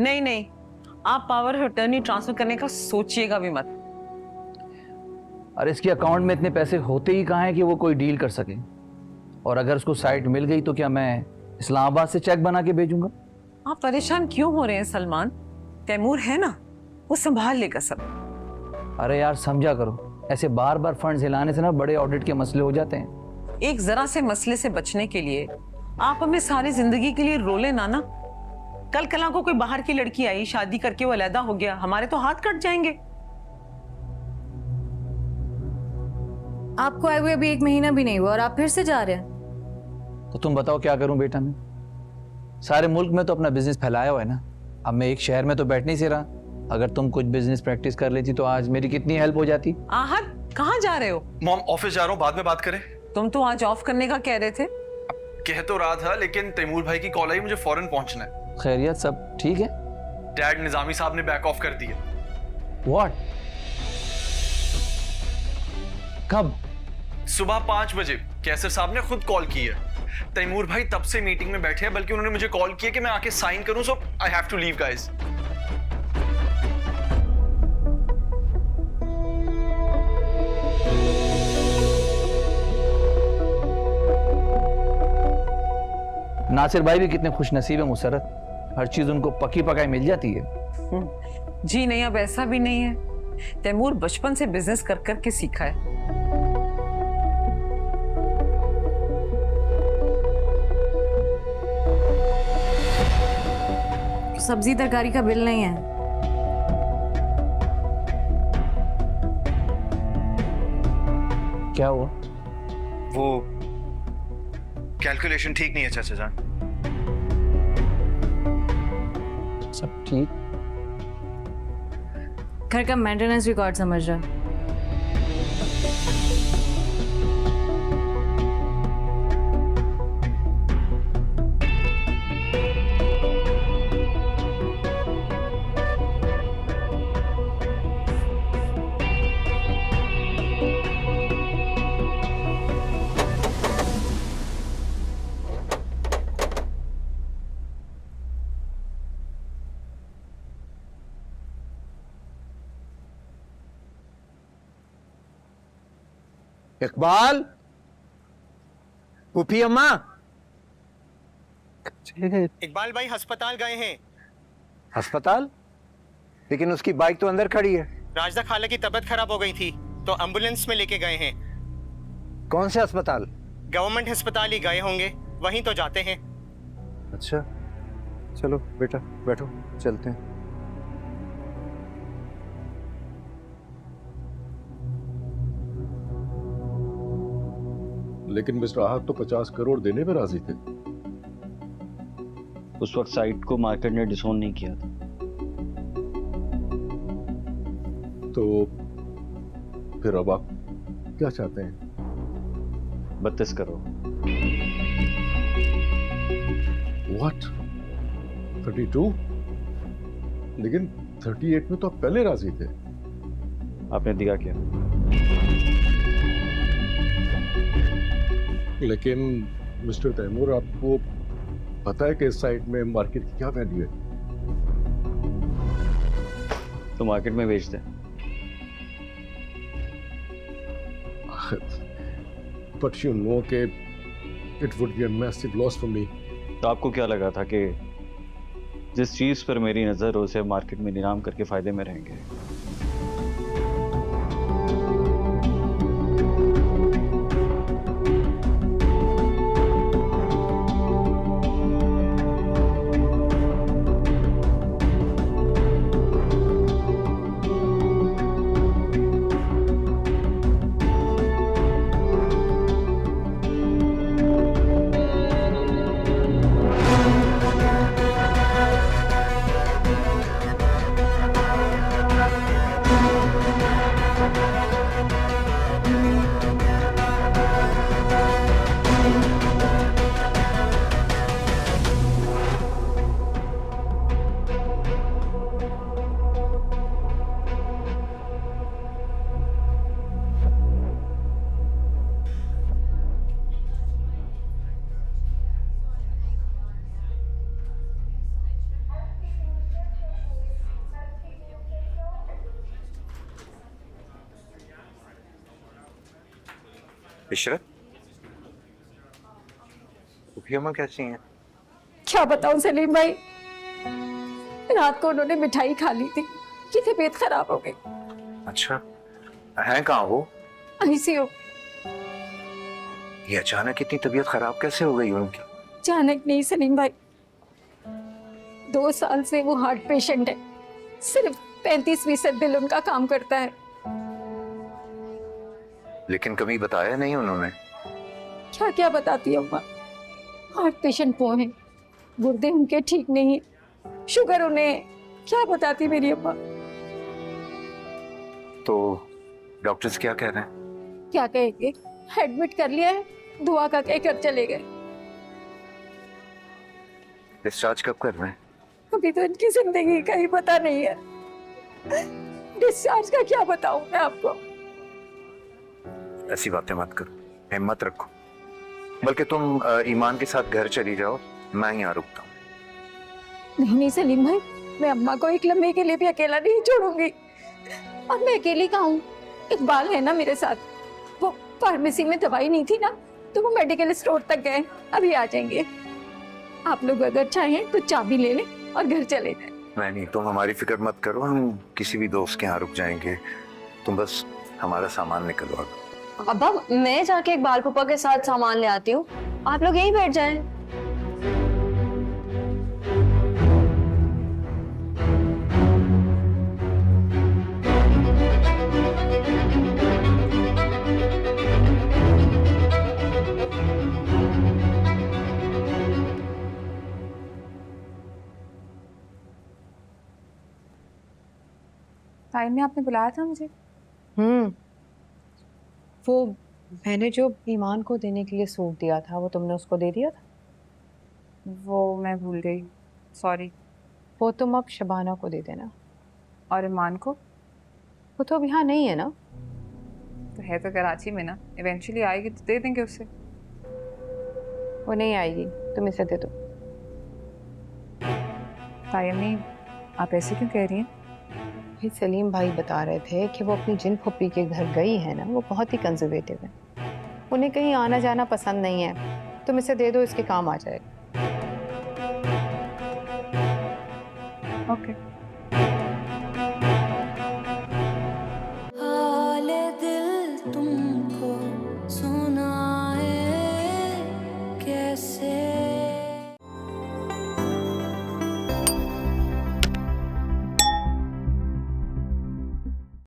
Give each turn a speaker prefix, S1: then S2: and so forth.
S1: नहीं नहीं, आप पावर ऑफ अटर्नी ट्रांसफर करने का सोचिएगा भी मत।
S2: अरे इसके अकाउंट में इतने पैसे होते ही कहाँ हैं कि वो कोई डील कर सके। और अगर उसको साइट मिल गई तो क्या मैं इस्लामाबाद से चेक बना के भेजूंगा?
S1: आप परेशान क्यों हो रहे हैं सलमान? तैमूर है ना, वो संभाल लेगा सब।
S2: अरे यार समझा करो, ऐसे बार बार फंड्स हिलाने से ना बड़े ऑडिट के मसले हो जाते हैं।
S1: एक जरा से मसले से बचने के लिए आप हमें सारी जिंदगी के लिए रोले ना। कल कला को कोई बाहर की लड़की आई, शादी करके वो अलहदा हो गया, हमारे तो हाथ कट जाएंगे।
S3: आपको आए हुए अभी 1 महीना भी नहीं हुआ और आप फिर से जा रहे हैं।
S2: तो तुम बताओ क्या करूं बेटा मैं? सारे मुल्क में तो अपना बिजनेस फैलाया हुआ है ना। अब मैं एक शहर में तो बैठ नहीं से रहा। अगर तुम कुछ बिजनेस प्रैक्टिस कर लेती तो आज मेरी कितनी हेल्प हो जाती।
S1: आहत, कहाँ जा रहे हो?
S4: मॉम ऑफिस जा रहा हूँ, बाद में बात करें।
S1: तुम तो आज ऑफ करने का कह रहे थे।
S4: कह तो रहा था, लेकिन तैमूर भाई की कॉल आई, मुझे फौरन पहुंचना है।
S2: खैरियत सब ठीक है?
S4: डैड, निजामी साहब ने बैक ऑफ कर दिया।
S2: व्हाट? कब?
S4: सुबह 5 बजे कैसर साहब ने खुद कॉल की है। तैमूर भाई तब से मीटिंग में बैठे हैं, बल्कि उन्होंने मुझे कॉल किया कि मैं आके साइन करूं, so I have to leave guys.
S2: Nasir भाई भी कितने खुश नसीब है मुसरत, हर चीज उनको पकी पकाई मिल जाती है।
S1: जी नहीं, अब ऐसा भी नहीं है। तैमूर बचपन से बिजनेस कर कर के सीखा है।
S3: सब्जी तरकारी का बिल नहीं है।
S2: क्या हुआ?
S4: वो कैलकुलेशन ठीक नहीं है चाचा जान।
S2: सब ठीक?
S3: घर का मेंटेनेंस रिकॉर्ड समझ रहा।
S5: इकबाल, पुफी अम्मा।
S6: इकबाल भाई अस्पताल गए हैं।
S5: अस्पताल? लेकिन उसकी बाइक तो अंदर खड़ी है।
S6: राजदा खाला की तबीयत खराब हो गई थी तो एम्बुलेंस में लेके गए हैं।
S5: कौन से अस्पताल?
S6: गवर्नमेंट अस्पताल ही गए होंगे, वहीं तो जाते हैं।
S5: अच्छा, चलो बेटा बैठो, चलते हैं।
S7: लेकिन मिस्टर आहत तो 50 करोड़ देने में राजी थे।
S8: उस वक्त साइट को मार्केट ने डिसोन नहीं किया था।
S7: तो फिर अब आप क्या चाहते हैं?
S8: 32 करोड़।
S7: व्हाट? 32? लेकिन 38 में तो आप पहले राजी थे।
S8: आपने दिया क्या?
S7: लेकिन मिस्टर तैमूर, आपको पता है कि इस साइट में मार्केट की क्या वैल्यू है?
S8: तो मार्केट में बेच दें।
S7: बट यू नो कि it would be a massive loss for me.
S8: तो आपको क्या लगा था कि जिस चीज पर मेरी नजर हो उसे मार्केट में नीलाम करके फायदे में रहेंगे?
S5: इशरत, रूही अम्मा कैसी हैं?
S9: क्या बताऊं सलीम भाई, रात को उन्होंने मिठाई खा ली थी कि तबीयत खराब हो गई।
S5: अच्छा, हैं कहाँ वो?
S9: आईसीयू।
S5: ये अचानक इतनी तबीयत खराब कैसे हो गई उनकी?
S9: अचानक नहीं सलीम भाई, 2 साल से वो हार्ट पेशेंट है। सिर्फ 35% दिल उनका काम करता है।
S5: लेकिन कभी बताया नहीं उन्होंने?
S9: क्या क्या बताती है अम्मा, हार्ट पेशेंट वो है, गुर्दे उनके ठीक नहीं है, शुगर उन्हें है। क्या बताती मेरी अम्मा।
S5: तो डॉक्टर्स क्या कह रहे हैं?
S9: क्या कहेंगे, एडमिट कर लिया है, दुआ का कहकर चले गए।
S5: डिस्चार्ज कब कर रहे हैं?
S9: अभी तो इनकी जिंदगी का ही पता नहीं है। डिस्चार्ज का क्या बताऊं मैं आपको।
S5: ऐसी बातें मत करो, हिम्मत रखो। बल्कि तुम ईमान के साथ घर चली जाओ, मैं यहाँ रुकता हूँ।
S9: नहीं नहीं सलीम भाई, मैं अम्मा को एक लम्हे के लिए भी अकेला नहीं छोड़ूंगी। और मैं अकेली कहाँ हूँ, इकबाल है ना मेरे साथ। वो फार्मेसी में दवाई नहीं थी ना, तो वो मेडिकल स्टोर तक गए, अभी आ जाएंगे। आप लोग अगर चाहें तो चाबी ले लें और घर चले जाएं।
S5: नहीं, तुम हमारी फिक्र मत करो, हम किसी भी दोस्त के यहाँ रुक जाएंगे। तुम बस हमारा सामान निकलवा दो।
S10: अब्बा, मैं जाके इकबाल पापा के साथ सामान ले आती हूँ, आप लोग यहीं बैठ जाएं।
S11: टाइम में आपने बुलाया था मुझे? वो मैंने जो ईमान को देने के लिए सूट दिया था, वो तुमने उसको दे दिया था? वो मैं भूल गई, सॉरी। वो तुम अब शबाना को दे देना। और ईमान को? वो तो अब यहाँ नहीं है ना? तो है तो कराची में ना, इवेंचुअली आएगी तो दे देंगे उससे। वो नहीं आएगी, तुम इसे दे दो। तायमी, आप ऐसे क्यों कह रही हैं? भाई सलीम भाई बता रहे थे कि वो अपनी जिन फुप्पी के घर गई है ना, वो बहुत ही कंजर्वेटिव है, उन्हें कहीं आना जाना पसंद नहीं है। तुम इसे दे दो, इसके काम आ जाएगा। ओके।